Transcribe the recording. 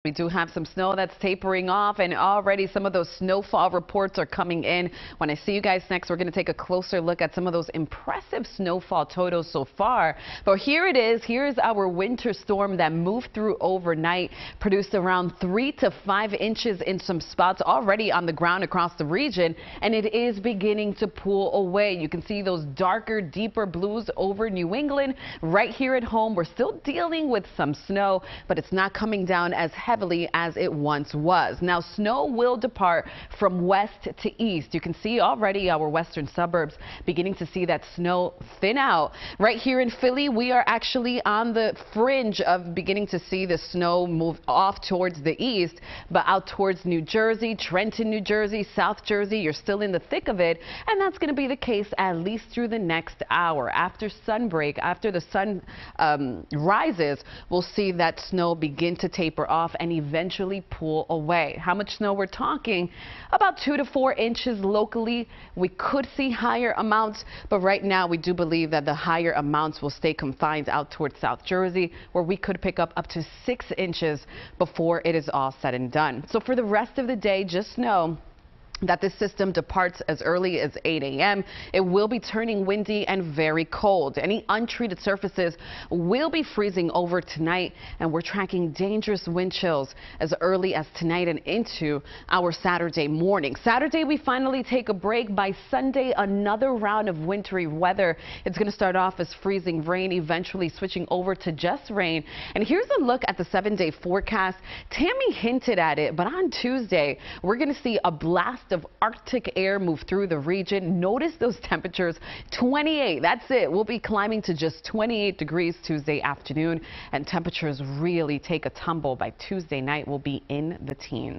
We do have some snow that's tapering off, and already some of those snowfall reports are coming in. When I see you guys next, we're going to take a closer look at some of those impressive snowfall totals so far. But here it is. Here's our winter storm that moved through overnight, produced around 3 to 5 inches in some spots already on the ground across the region, and it is beginning to pull away. You can see those darker, deeper blues over New England. Right here at home, we're still dealing with some snow, but it's not coming down as heavily as it once was. Now, snow will depart from west to east. You can see already our western suburbs beginning to see that snow thin out. Right here in Philly, we are actually on the fringe of beginning to see the snow move off towards the east, but out towards New Jersey, Trenton, New Jersey, South Jersey, you're still in the thick of it, and that's going to be the case at least through the next hour. After sunbreak, after the sun rises, we'll see that snow begin to taper off and eventually pull away. How much snow we're talking? About 2 to 4 inches locally. We could see higher amounts, but right now we do believe that the higher amounts will stay confined out towards South Jersey, where we could pick up to 6 inches before it is all said and done. So for the rest of the day, just know that this system departs as early as 8 a.m. It will be turning windy and very cold. Any untreated surfaces will be freezing over tonight, and we're tracking dangerous wind chills as early as tonight and into our Saturday morning. Saturday, we finally take a break. By Sunday, another round of wintry weather. It's going to start off as freezing rain, eventually switching over to just rain. And here's a look at the 7-day forecast. Tammy hinted at it, but on Tuesday, we're going to see a blast of Arctic air move through the region. Notice those temperatures, 28. That's it. We'll be climbing to just 28 degrees Tuesday afternoon, and temperatures really take a tumble by Tuesday night. We'll be in the teens.